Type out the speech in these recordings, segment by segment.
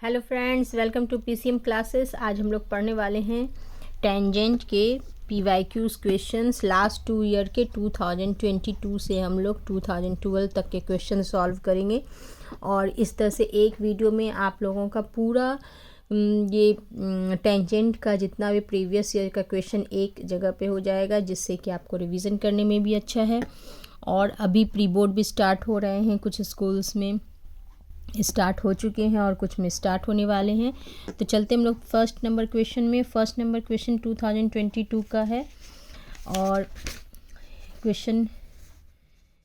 Hello friends, welcome to PCM classes. आज हम लोग पढ़ने वाले हैं टेंजेंट के पीवाईक्यूज क्वेश्चंस लास्ट 2 ईयर के 2022 से हम लोग 2012 तक के क्वेश्चन सॉल्व करेंगे। और इस तरह से एक वीडियो में आप लोगों का पूरा ये टेंजेंट का जितना भी प्रीवियस ईयर का क्वेश्चन एक जगह पे हो जाएगा, जिससे कि आपको रिवीजन करने में भी अच्छा है। और अभी प्री बोर्ड भी स्टार्ट हो रहे हैं, कुछ स्कूल्स में स्टार्ट हो चुके हैं और कुछ में स्टार्ट होने वाले हैं। तो चलते हम लोग फर्स्ट नंबर क्वेश्चन में। फर्स्ट नंबर क्वेश्चन 2022 का है और क्वेश्चन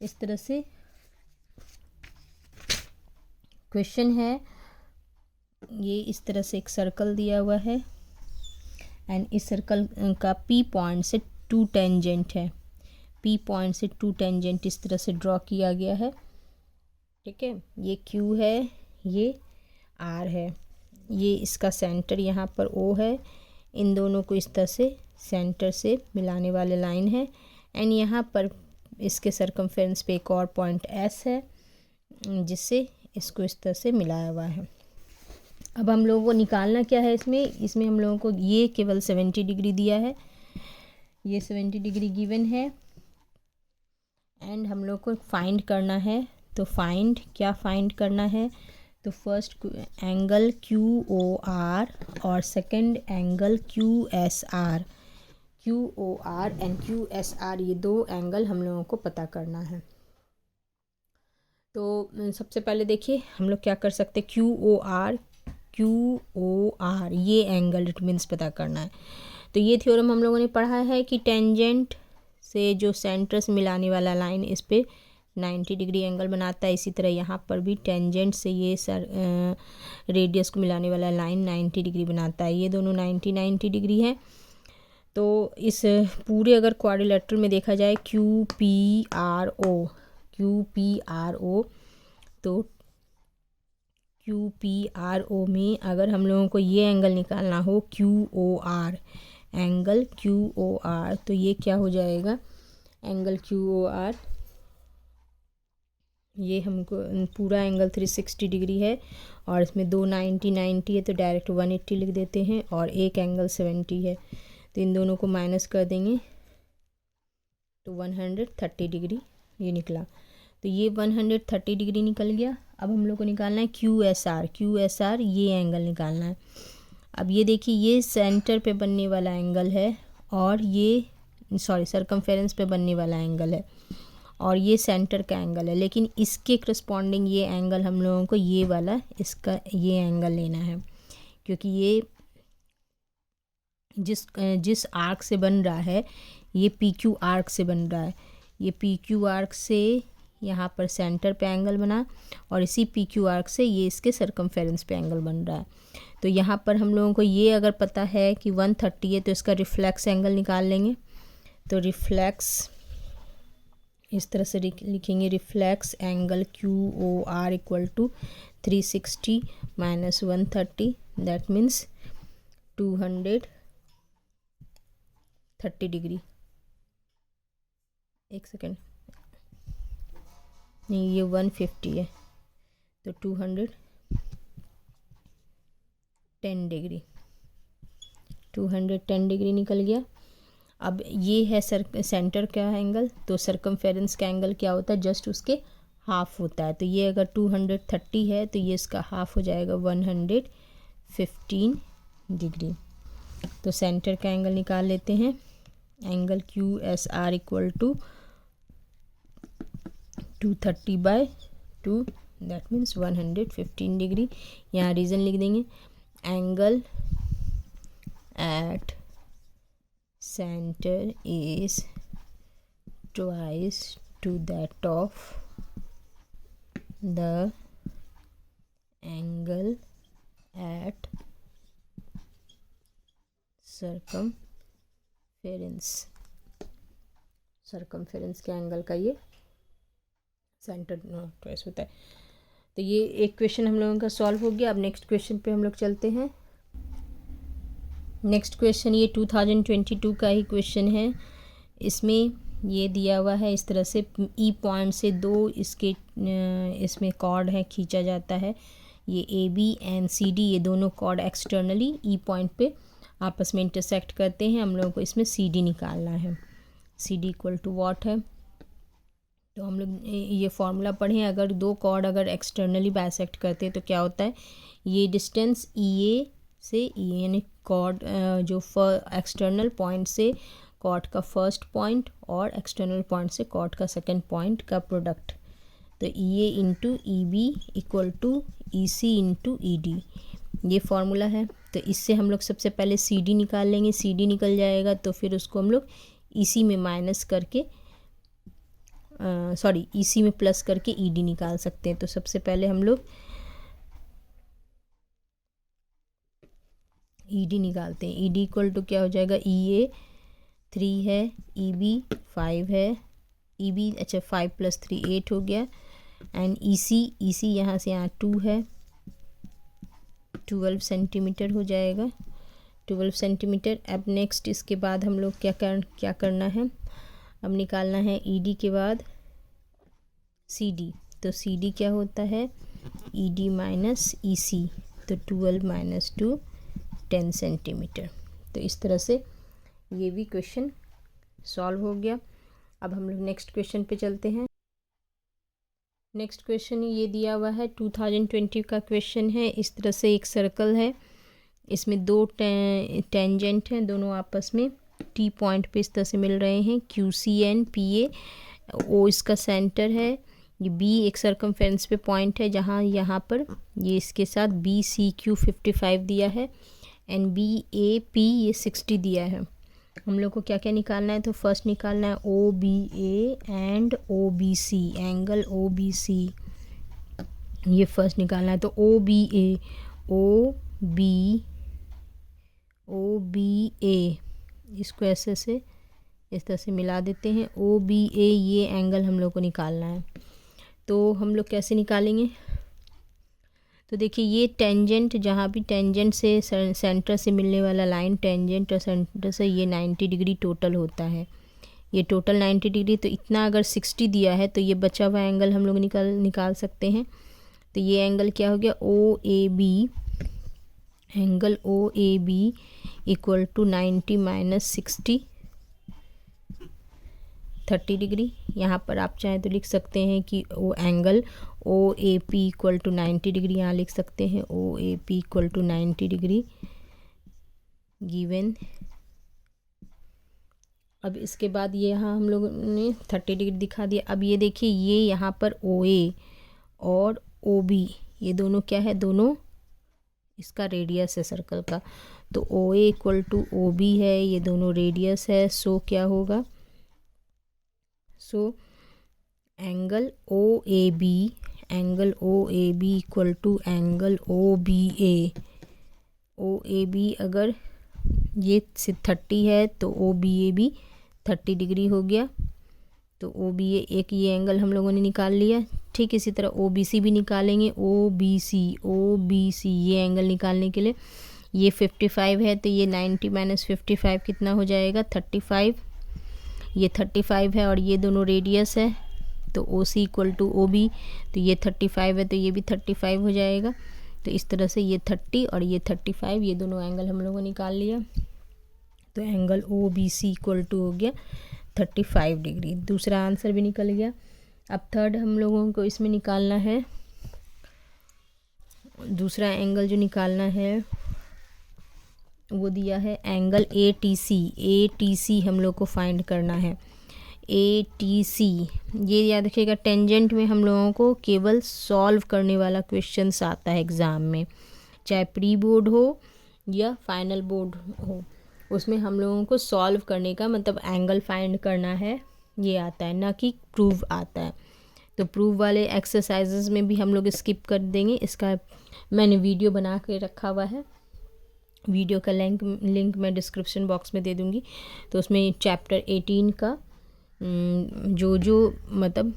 इस तरह से क्वेश्चन है। ये इस तरह से एक सर्कल दिया हुआ है एंड इस सर्कल का पी पॉइंट से 2 टेंजेंट है। पी पॉइंट से 2 टेंजेंट इस तरह से ड्रॉ किया गया है। ठीक है, ये Q है, ये R है, ये इसका सेंटर यहाँ पर O है। इन दोनों को इस तरह से सेंटर से मिलाने वाले लाइन है एंड यहाँ पर इसके सरकमफेरेंस पे एक और पॉइंट S है, जिससे इसको इस तरह से मिलाया हुआ है। अब हम लोगों को निकालना क्या है इसमें हम लोगों को ये केवल 70 डिग्री दिया है, ये 70 डिग्री गिवन है एंड हम लोग को फाइंड करना है। तो फाइंड करना है, तो फर्स्ट एंगल QOR और second angle QSR। QOR and QSR ये 2 एंगल हम लोगों को पता करना है। तो सबसे पहले देखिए हम लोग क्या कर सकते हैं। QOR ये एंगल इट मीन्स पता करना है। तो ये थ्योरम हम लोगों ने पढ़ा है कि टेंजेंट से जो सेंटर से मिलाने वाला लाइन इस पे 90 डिग्री एंगल बनाता है। इसी तरह यहाँ पर भी टेंजेंट से ये रेडियस को मिलाने वाला लाइन 90 डिग्री बनाता है। ये दोनों 90 डिग्री है। तो इस पूरे अगर क्वाड्रिलेटरल में देखा जाए QPRO, तो QPRO में अगर हम लोगों को ये एंगल निकालना हो QOR, एंगल QOR, तो ये क्या हो जाएगा एंगल QOR। ये हमको पूरा एंगल 360 डिग्री है और इसमें 2 90 है, तो डायरेक्ट 180 लिख देते हैं और एक एंगल 70 है, तो इन दोनों को माइनस कर देंगे तो 130 डिग्री ये निकला। तो ये 130 डिग्री निकल गया। अब हम लोग को निकालना है QSR ये एंगल निकालना है। अब ये देखिए ये सेंटर पे बनने वाला एंगल है और ये सरकमफेरेंस पे बनने वाला एंगल है और ये सेंटर का एंगल है, लेकिन इसके करस्पॉन्डिंग ये एंगल हम लोगों को ये वाला इसका ये एंगल लेना है, क्योंकि ये जिस आर्क से बन रहा है ये PQ आर्क से बन रहा है। ये PQ आर्क से यहाँ पर सेंटर पे एंगल बना और इसी PQ आर्क से ये इसके सरकमफेरेंस पे एंगल बन रहा है। तो यहाँ पर हम लोगों को ये अगर पता है कि 130 है तो इसका रिफ्लेक्स एंगल निकाल लेंगे। तो रिफ्लेक्स इस तरह से लिखेंगे, reflex angle QOR equal to 360 minus 130, that means 230 degree. एक सेकेंड, नहीं ये 150 है, तो 210 डिग्री, 210 डिग्री निकल गया। अब ये है सेंटर का एंगल, तो सरकमफेरेंस का एंगल क्या होता है, जस्ट उसके हाफ होता है। तो ये अगर 230 है तो ये इसका हाफ हो जाएगा 115 डिग्री। तो सेंटर का एंगल निकाल लेते हैं, angle QSR equal to 230/2, that means 115 degree. यहाँ रीज़न लिख देंगे, angle at center is twice to that of the angle at circumference के एंगल का ये सेंटर ट्वाइस होता है। तो ये एक क्वेश्चन हम लोगों का सॉल्व हो गया। अब नेक्स्ट क्वेश्चन पे हम लोग चलते हैं। नेक्स्ट क्वेश्चन ये 2022 का ही क्वेश्चन है। इसमें ये दिया हुआ है इस तरह से, ई पॉइंट से 2 इसके इसमें कॉर्ड है खींचा जाता है। ये A B and C D ये दोनों कॉर्ड एक्सटर्नली ई पॉइंट पे आपस में इंटरसेक्ट करते हैं। हम लोगों को इसमें सी डी निकालना है। C D equal to what है, तो हम लोग ये फॉर्मूला पढ़ें, अगर दो कॉर्ड अगर एक्सटर्नली बाइसेक्ट करते हैं तो क्या होता है, ये डिस्टेंस ई ए से ई यानी कॉर्ड जो एक्सटर्नल पॉइंट से कॉर्ड का फर्स्ट पॉइंट और एक्सटर्नल पॉइंट से कॉर्ड का सेकंड पॉइंट का प्रोडक्ट, तो E A into E B equal to E C into E D, ये फार्मूला है। तो इससे हम लोग सबसे पहले सी डी निकाल लेंगे, सी डी निकल जाएगा तो फिर उसको हम लोग ई सी में माइनस करके ई सी में प्लस करके ई डी निकाल सकते हैं। तो सबसे पहले हम लोग ई डी निकालते हैं। ई डी इक्वल टू क्या हो जाएगा, ई ए 3 है, ई बी 5 है, ई बी अच्छा 5 + 3 8 हो गया, एंड ई सी यहाँ से यहाँ 2 है, 12 सेंटीमीटर हो जाएगा, 12 सेंटीमीटर। अब नेक्स्ट इसके बाद हम लोग क्या करना है, अब निकालना है ई डी के बाद सी डी। तो सी डी क्या होता है, ई डी माइनस ई सी, तो 12 - 2 10 सेंटीमीटर। तो इस तरह से ये भी क्वेश्चन सॉल्व हो गया। अब हम लोग नेक्स्ट क्वेश्चन पे चलते हैं। नेक्स्ट क्वेश्चन ये दिया हुआ है 2020 का क्वेश्चन है। इस तरह से एक सर्कल है, इसमें दो टेंजेंट हैं, दोनों आपस में टी पॉइंट पे इस तरह से मिल रहे हैं, Q C and P A, O इसका सेंटर है, ये बी एक सर्कमफेरेंस पे पॉइंट है जहाँ यहाँ पर ये इसके साथ बी सी क्यू 55 दिया है, एंड बी ए पी ये 60 दिया है। हम लोग को क्या क्या निकालना है, तो फर्स्ट निकालना है O B A and O B C, angle O B C, ये फर्स्ट निकालना है। तो ओ बी ए, ओ बी ए, इसको ऐसे से इस तरह से मिला देते हैं, ओ बी ए, ये एंगल हम लोग को निकालना है। तो हम लोग कैसे निकालेंगे, तो देखिए ये टेंजेंट, जहाँ भी टेंजेंट से सेंटर से मिलने वाला लाइन, टेंजेंट और सेंटर से ये 90 डिग्री टोटल होता है, ये टोटल 90 डिग्री। तो इतना अगर 60 दिया है तो ये बचा हुआ एंगल हम लोग निकाल सकते हैं। तो ये एंगल क्या हो गया, O A B, angle O A B equal to 90 - 60 30 degree. यहाँ पर आप चाहें तो लिख सकते हैं कि वो angle O A P equal to 90 degree, यहाँ लिख सकते हैं O A P equal to 90 degree given. अब इसके बाद ये यहाँ हम लोगों ने 30 डिग्री दिखा दिया। अब ये देखिए ये यहाँ पर ओ ए और ओ बी ये दोनों क्या है, दोनों इसका रेडियस है सर्कल का। तो O A equal to O B है, ये दोनों रेडियस है। सो क्या होगा, so angle O A B equal to angle O B A. O A B अगर ये 30 है तो ओ बी ए भी 30 डिग्री हो गया। तो ओ बी ए एक ये एंगल हम लोगों ने निकाल लिया। ठीक इसी तरह ओ बी सी भी निकालेंगे, ओ बी सी ये एंगल निकालने के लिए ये 55 है, तो ये 90 - 55 कितना हो जाएगा, 35। ये 35 है और ये दोनों रेडियस है, तो ओ सी इक्वल टू ओ बी, तो ये 35 है तो ये भी 35 हो जाएगा। तो इस तरह से ये 30 और ये 35 ये दोनों एंगल हम लोगों ने निकाल लिया। तो angle O B C equal to हो गया 35 डिग्री। दूसरा आंसर भी निकल गया। अब थर्ड हम लोगों को इसमें निकालना है, दूसरा एंगल जो निकालना है वो दिया है एंगल ए टी सी हम लोग को फाइंड करना है। ए टी सी ये याद रखिएगा, टेंजेंट में हम लोगों को केवल सॉल्व करने वाला क्वेश्चंस आता है एग्ज़ाम में, चाहे प्री बोर्ड हो या फाइनल बोर्ड हो, उसमें हम लोगों को सॉल्व करने का मतलब एंगल फाइंड करना है ये आता है, ना कि प्रूव आता है। तो प्रूव वाले एक्सरसाइजेज में भी हम लोग स्किप कर देंगे। इसका मैंने वीडियो बना के रखा हुआ है, वीडियो का लिंक मैं डिस्क्रिप्शन बॉक्स में दे दूँगी। तो उसमें चैप्टर 18 का जो मतलब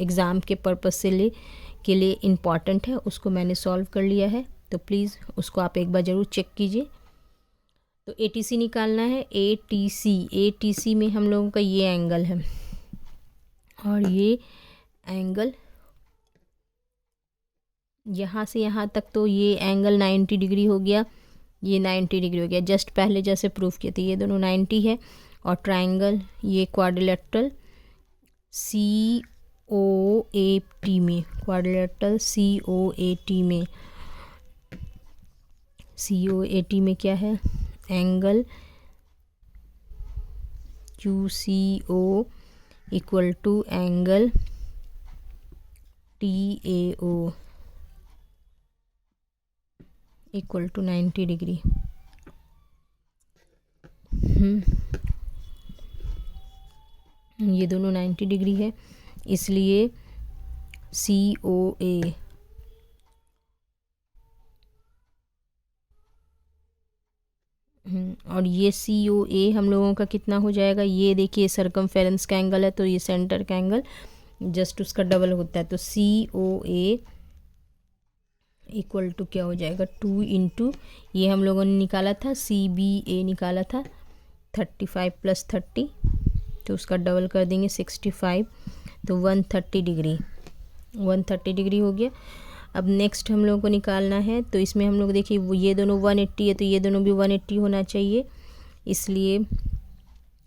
एग्ज़ाम के पर्पस से के लिए इम्पॉर्टेंट है उसको मैंने सॉल्व कर लिया है। तो प्लीज़ उसको आप एक बार ज़रूर चेक कीजिए। तो ए टी सी निकालना है। ए टी सी में हम लोगों का ये एंगल है और ये एंगल यहाँ से यहाँ तक तो ये एंगल 90 डिग्री हो गया, ये 90 डिग्री हो गया, जस्ट पहले जैसे प्रूफ किए थे, ये दोनों 90 है। और ट्राइंगल ये क्वाड्रिलेटरल COAT में, क्वाड्रिलेटरल COAT में, COAT में क्या है, angle QCO equal to angle TAO equal to 90 degree. ये दोनों 90 डिग्री है, इसलिए COA और ये COA हम लोगों का कितना हो जाएगा, ये देखिए सरकमफेरेंस का एंगल है तो ये सेंटर का एंगल जस्ट उसका डबल होता है, तो COA इक्वल टू क्या हो जाएगा 2 इंटू ये हम लोगों ने निकाला था CBA निकाला था 35 + 30, तो उसका डबल कर देंगे 65, तो 130 डिग्री, 130 डिग्री हो गया। अब नेक्स्ट हम लोगों को निकालना है, तो इसमें हम लोग देखिए वो ये दोनों 180 है तो ये दोनों भी 180 होना चाहिए, इसलिए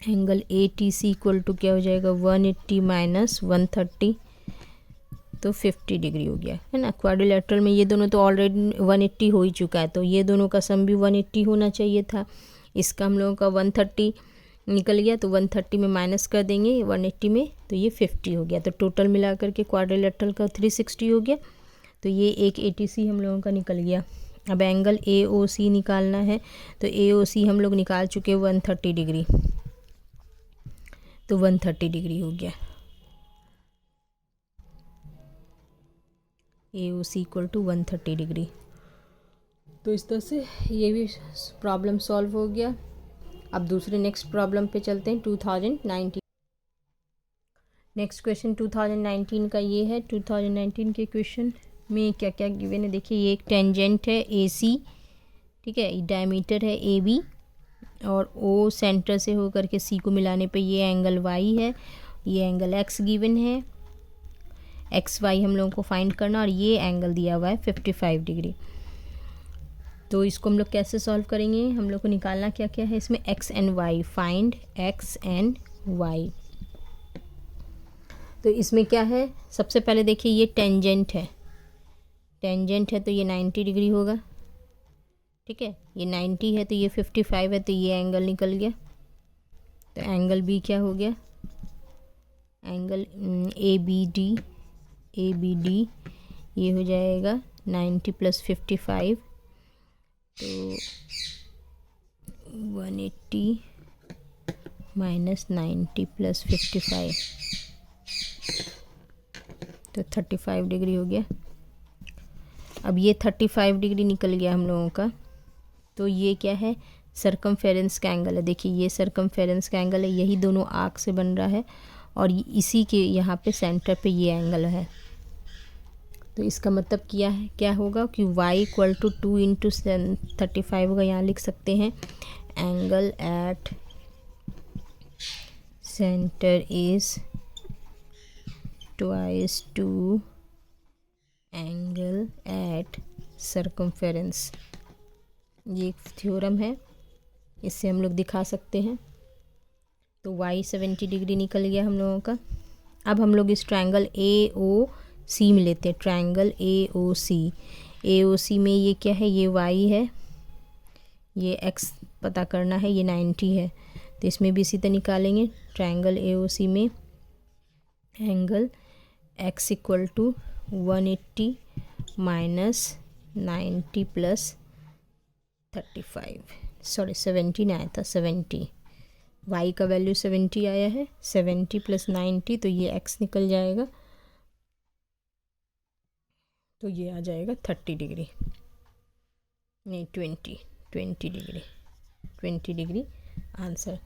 एंगल ATC इक्वल टू क्या हो जाएगा 180 - 130, तो 50 डिग्री हो गया है ना। क्वाड्रिलेटरल में ये दोनों तो ऑलरेडी 180 हो ही चुका है, तो ये दोनों का सम भी 180 होना चाहिए था, इसका हम लोगों का 130 निकल गया, तो 130 में माइनस कर देंगे 180 में, तो ये 50 हो गया, तो टोटल मिला करके क्वाड्रिलेटरल का 360 हो गया, तो ये एक ATC हम लोगों का निकल गया। अब एंगल AOC निकालना है, तो AOC हम लोग निकाल चुके 130 डिग्री, तो 130 डिग्री हो गया, AOC इक्वल टू 130 डिग्री। तो इस तरह से ये भी प्रॉब्लम सॉल्व हो गया। अब दूसरे नेक्स्ट प्रॉब्लम पे चलते हैं 2019। नेक्स्ट क्वेश्चन 2019 का ये है। 2019 के क्वेश्चन में क्या क्या गिवन है देखिए, ये एक टेंजेंट है AC, ठीक है, डायमीटर है AB और O सेंटर से होकर के C को मिलाने पे ये एंगल Y है, ये एंगल X गिवन है, XY हम लोगों को फाइंड करना, और ये एंगल दिया हुआ है 55 डिग्री। तो इसको हम लोग कैसे सॉल्व करेंगे, हम लोग को निकालना क्या क्या है इसमें, X and Y, find X and Y। तो इसमें क्या है, सबसे पहले देखिए ये टेंजेंट है, टेंजेंट है तो ये 90 डिग्री होगा, ठीक है, ये 90 है तो ये 55 है, तो ये एंगल निकल गया, तो एंगल B क्या हो गया, एंगल ABD ये हो जाएगा 90 + 55, तो 180 - 90 + 55, तो 35 डिग्री हो गया। अब ये 35 डिग्री निकल गया हम लोगों का, तो ये क्या है, सरकमफेरेंस का एंगल है, देखिए ये सरकमफेरेंस का एंगल है, यही दोनों आर्क से बन रहा है, और इसी के यहाँ पे सेंटर पे ये एंगल है। तो इसका मतलब क्या होगा कि y इक्वल टू 2 इंटू 35 होगा, यहाँ लिख सकते हैं angle at centre is twice to angle at circumference. ये एक थ्योरम है, इससे हम लोग दिखा सकते हैं। तो y 70 डिग्री निकल गया हम लोगों का। अब हम लोग इस ट्रायंगल AOC में लेते हैं, ट्रायंगल AOC में ये क्या है, ये y है, ये x पता करना है, ये 90 है, तो इसमें भी इसी तरह निकालेंगे। ट्रायंगल AOC में angle x equal to 180 - 90 + 35, sorry 70 आया था, 70, y का वैल्यू 70 आया है, 70 + 90, तो ये x निकल जाएगा, तो ये आ जाएगा 30 डिग्री, नहीं 20 डिग्री, 20 डिग्री आंसर।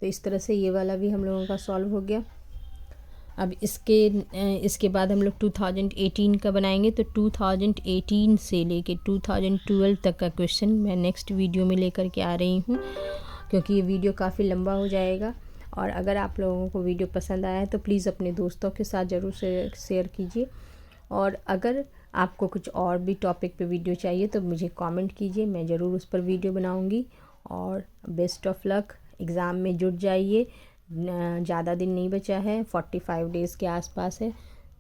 तो इस तरह से ये वाला भी हम लोगों का सॉल्व हो गया। अब इसके बाद हम लोग 2018 का बनाएंगे। तो 2018 से लेके 2012 तक का क्वेश्चन मैं नेक्स्ट वीडियो में लेकर के आ रही हूँ, क्योंकि ये वीडियो काफ़ी लंबा हो जाएगा। और अगर आप लोगों को वीडियो पसंद आया है तो प्लीज़ अपने दोस्तों के साथ ज़रूर शेयर कीजिए। और अगर आपको कुछ और भी टॉपिक पे वीडियो चाहिए तो मुझे कमेंट कीजिए, मैं ज़रूर उस पर वीडियो बनाऊंगी। और बेस्ट ऑफ लक, एग्ज़ाम में जुट जाइए। ज़्यादा दिन नहीं बचा है, 45 डेज़ के आसपास है,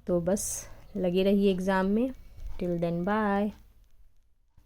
तो बस लगे रहिए एग्ज़ाम में। Till then bye.